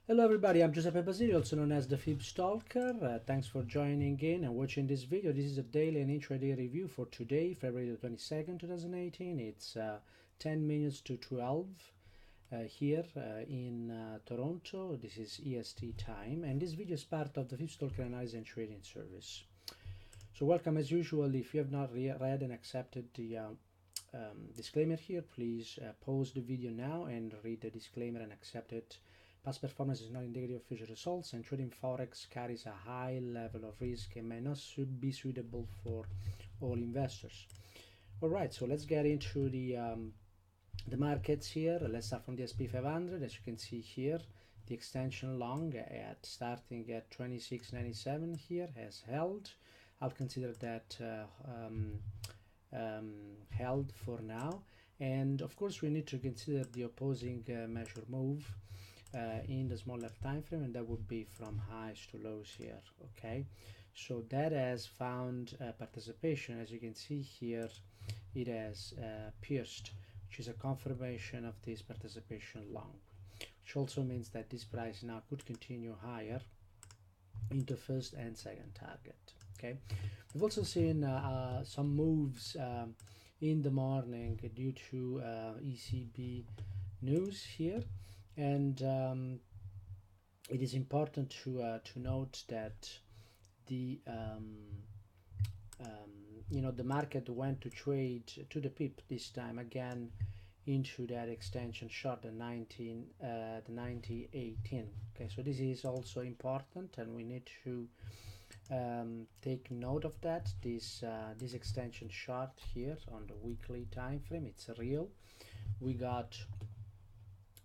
Hello everybody, I'm Giuseppe Basili, also known as the FibStalker. Thanks for joining in and watching this video. This is a daily and intraday review for today, February the 22nd, 2018. It's 10 minutes to 12 here in Toronto. This is EST time, and this video is part of the FibStalker Analysis and Trading Service. So welcome as usual. If you have not read and accepted the disclaimer here, please pause the video now and read the disclaimer and accept it. Past performance is not indicative of future results, and trading forex carries a high level of risk and may not be suitable for all investors. All right, so let's get into the markets here. Let's start from the SP 500. As you can see here, the extension long at starting at 26.97 here has held. I'll consider that held for now, and of course we need to consider the opposing measure move in the smaller time frame, and that would be from highs to lows here. Okay, so that has found participation. As you can see here, it has pierced, which is a confirmation of this participation long, which also means that this price now could continue higher into first and second target. Okay, we've also seen some moves in the morning due to ECB news here, and it is important to note that the the market went to trade to the pip this time again into that extension short, the 9018. Okay, so this is also important, and we need to take note of that. This extension short here on the weekly time frame, it's real. We got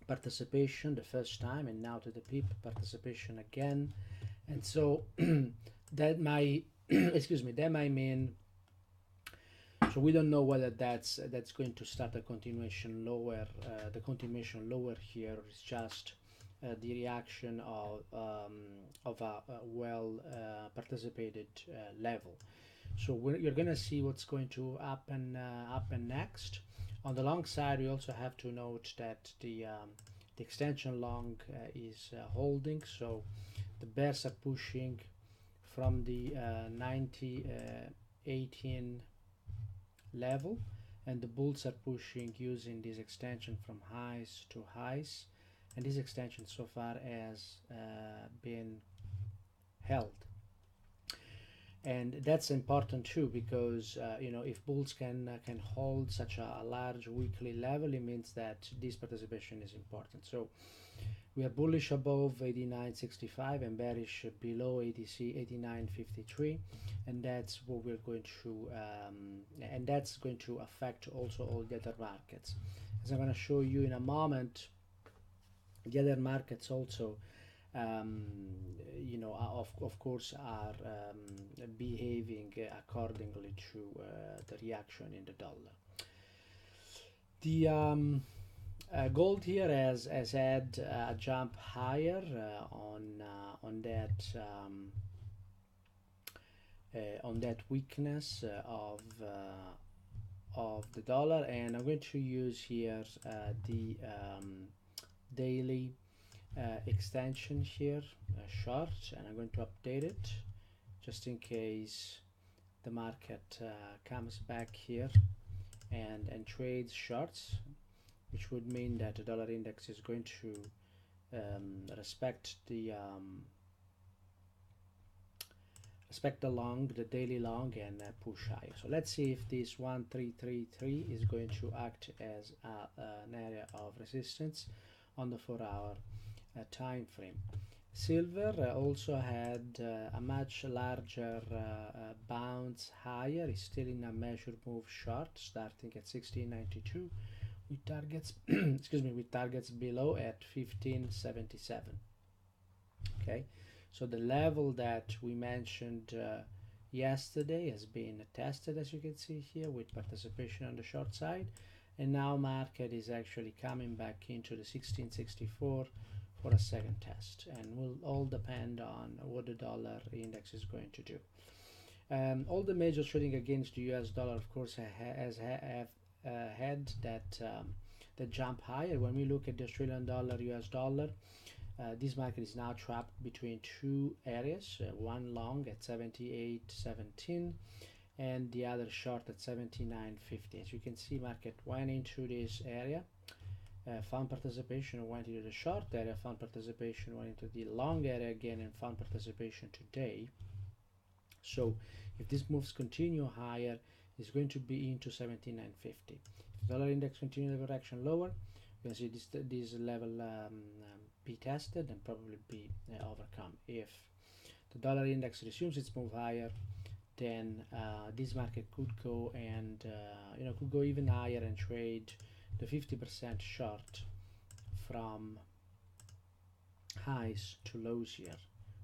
participation the first time, and now to the pip participation again, and so that might that might mean, so we don't know whether that's going to start a continuation lower. The continuation lower here is just the reaction of a well participated level. So you're gonna see what's going to happen next. On the long side, we also have to note that the extension long is holding, so the bears are pushing from the 9018 level, and the bulls are pushing using this extension from highs to highs, and this extension so far has been held. And that's important too, because if bulls can hold such a large weekly level, it means that this participation is important. So we are bullish above 89.65 and bearish below 89.53, and that's what we're going to and that's going to affect also all the other markets, as I'm going to show you in a moment. The other markets also of course are behaving accordingly to the reaction in the dollar. The gold here has had a jump higher on that weakness of the dollar, and I'm going to use here the daily extension here short, and I'm going to update it just in case the market comes back here and trades shorts, which would mean that the dollar index is going to respect the long, the daily long, and push higher. So let's see if this 1333 is going to act as an area of resistance on the 4-hour time frame. Silver also had a much larger bounce higher. It's still in a measured move short, starting at 1692 with targets with targets below at 1577. Okay, so the level that we mentioned yesterday has been tested, as you can see here, with participation on the short side, and now market is actually coming back into the 1664 for a second test, and will all depend on what the dollar index is going to do. All the major trading against the US dollar, of course, have had that jump higher. When we look at the Australian dollar, US dollar, This market is now trapped between two areas, one long at 78.17 and the other short at 79.50. As you can see, market went into this area, found participation, went into the short area, found participation, went into the long area again, and found participation today. So if these moves continue higher, it's going to be into 79.50. If the dollar index continues the correction lower, you can see this level be tested and probably be overcome. If the dollar index resumes its move higher, then this market could go and could go even higher and trade the 50% short from highs to lows here,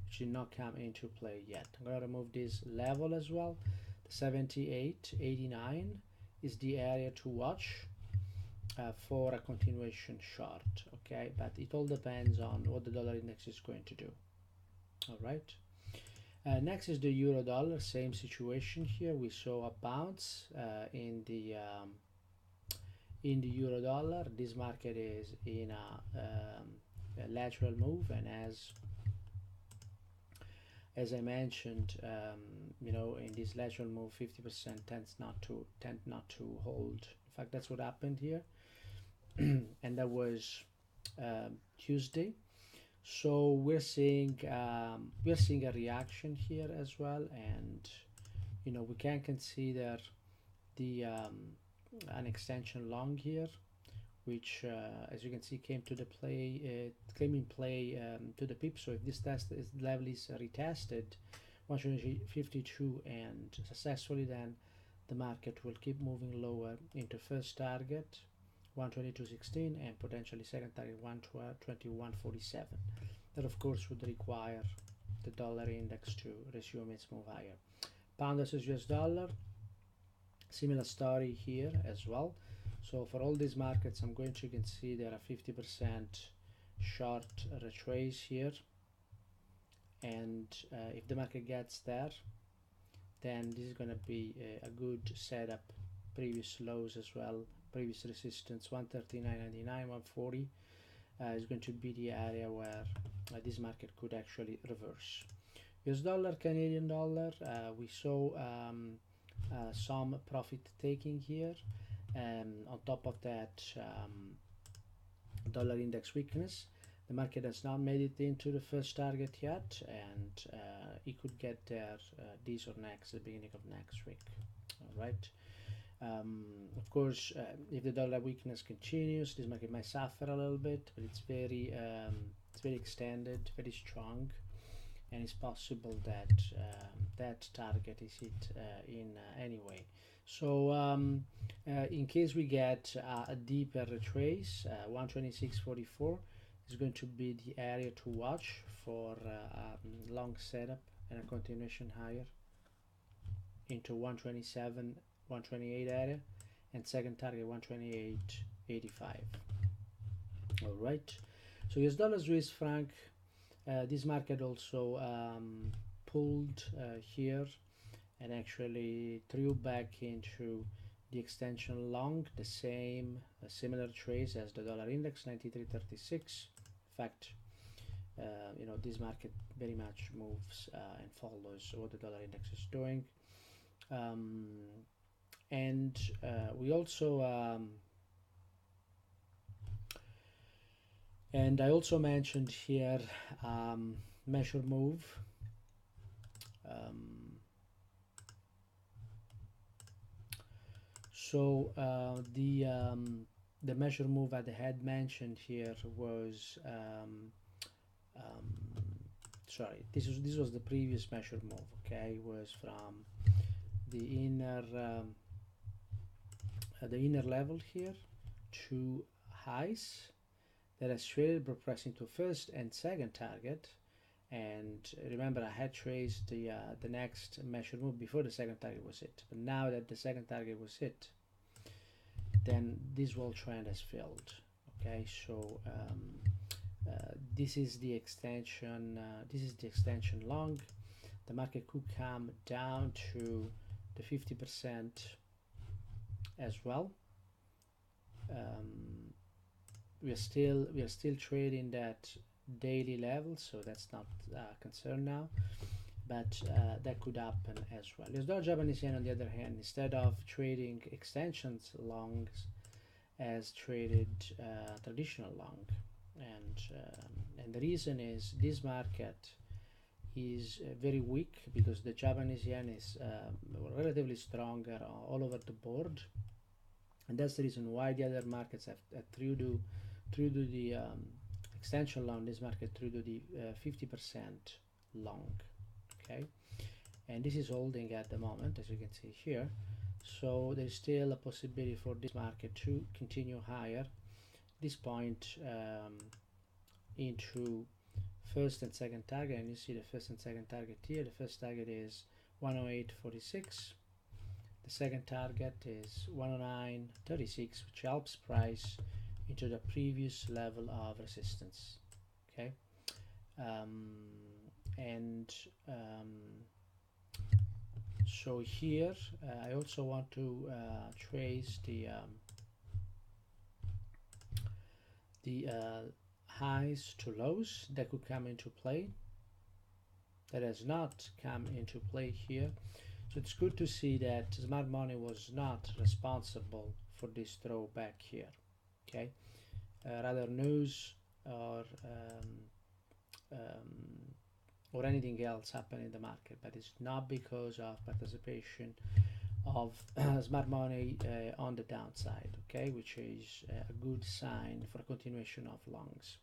which did not come into play yet. I'm going to remove this level as well. The 78.89 is the area to watch for a continuation short, okay, but it all depends on what the dollar index is going to do. All right. Next is the euro dollar. Same situation here. We saw a bounce in the euro dollar. This market is in a lateral move, and as I mentioned, in this lateral move, 50% tend not to hold. In fact, that's what happened here, and that was Tuesday. So we're seeing a reaction here as well, and we can consider the an extension long here, which as you can see came in play to the pip. So if this level is retested 152 and successfully, then the market will keep moving lower into first target 122.16 and potentially second target 121.47. That of course would require the dollar index to resume its move higher. Pound versus US dollar, similar story here as well. So for all these markets, I'm going to consider a 50% short retrace here, and if the market gets there, then this is going to be a good setup. Previous lows as well, previous resistance 139.99, 140 is going to be the area where this market could actually reverse. US dollar, Canadian dollar, we saw some profit taking here, and on top of that, dollar index weakness. The market has not made it into the first target yet, and it could get there this or next, the beginning of next week. All right. Of course, if the dollar weakness continues, this market might suffer a little bit, but it's very extended, very strong, and it's possible that that target is hit in any way. So in case we get a deeper retrace, 126.44 is going to be the area to watch for a long setup and a continuation higher into 127, 128 area, and second target 128.85. All right. So US dollar, Swiss franc, this market also pulled here and actually threw back into the extension long, the same similar trace as the dollar index 93.36. In fact, this market very much moves and follows what the dollar index is doing. And we also and I also mentioned here measure move. So the measure move I had mentioned here was sorry, this was the previous measure move. Okay, was from the inner level here to highs that has traded progressing to first and second target. And remember, I had traced the next measure move before the second target was hit, but now that the second target was hit, then this whole trend has failed. Okay, so this is the extension. This is the extension long. The market could come down to the 50% as well. We are still trading that daily level, so that's not a concern now, but that could happen as well. US dollar Japanese yen, on the other hand, instead of trading extensions longs, as traded traditional long, and the reason is this market is very weak because the Japanese yen is relatively stronger all over the board, and that's the reason why the other markets have through to the extension long, this market through to the 50% long. Okay, and this is holding at the moment, as you can see here. So there's still a possibility for this market to continue higher this point into first and second target, and you see the first and second target here. The first target is 108.46, the second target is 109.36, which helps price into the previous level of resistance. Okay, so here I also want to trace the highs to lows that could come into play. That has not come into play here, so it's good to see that smart money was not responsible for this throwback here. Okay, rather news or anything else happen in the market, but it's not because of participation of smart money on the downside, okay, which is a good sign for continuation of longs.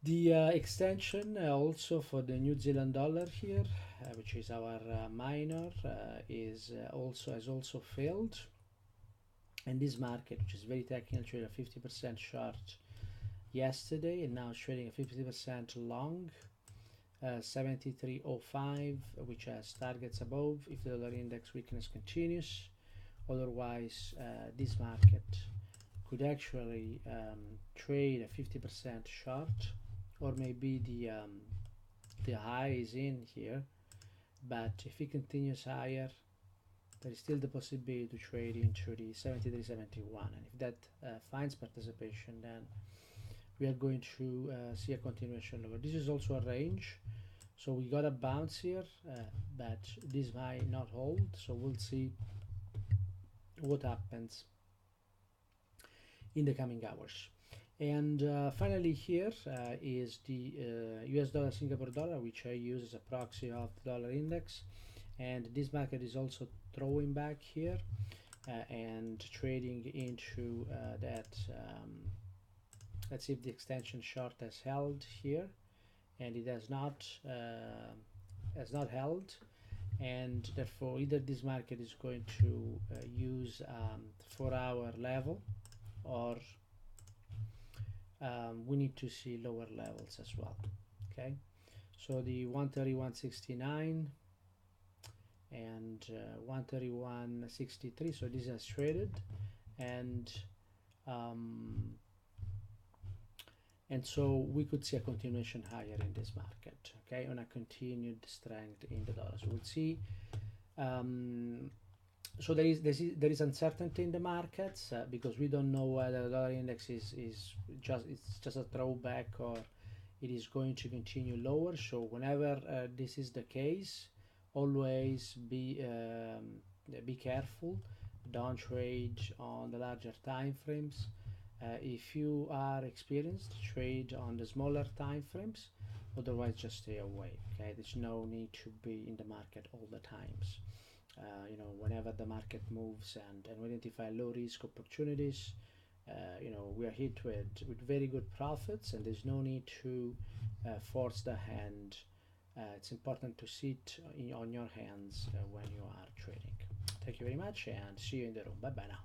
The extension also for the New Zealand dollar here, which is our minor, has also failed, and this market, which is very technical, traded a 50% short yesterday and now trading a 50% long. 73.05, which has targets above if the dollar index weakness continues. Otherwise, this market could actually trade a 50% short, or maybe the high is in here, but if it continues higher, there is still the possibility to trade into the 73.71, and if that finds participation, then we are going to see a continuation lower. This is also a range, so we got a bounce here, but this might not hold, so we'll see what happens in the coming hours. And finally here is the US dollar Singapore dollar, which I use as a proxy of the dollar index, and this market is also throwing back here and trading into that. Let's see if the extension short has held here, and it has not held, and therefore either this market is going to use 4-hour level, or we need to see lower levels as well. Okay, so the 131.69 and 131.63, so this has traded, and so we could see a continuation higher in this market, okay, on a continued strength in the dollar. So we'll see. So there is uncertainty in the markets because we don't know whether the dollar index is just a throwback or it is going to continue lower. So whenever this is the case, always be careful. Don't trade on the larger time frames. If you are experienced, trade on the smaller time frames, otherwise just stay away. Okay, there's no need to be in the market all the times. You know, whenever the market moves and we identify low risk opportunities, you know, we are hit with very good profits, and there's no need to force the hand. It's important to sit on your hands when you are trading. Thank you very much, and see you in the room. Bye bye now.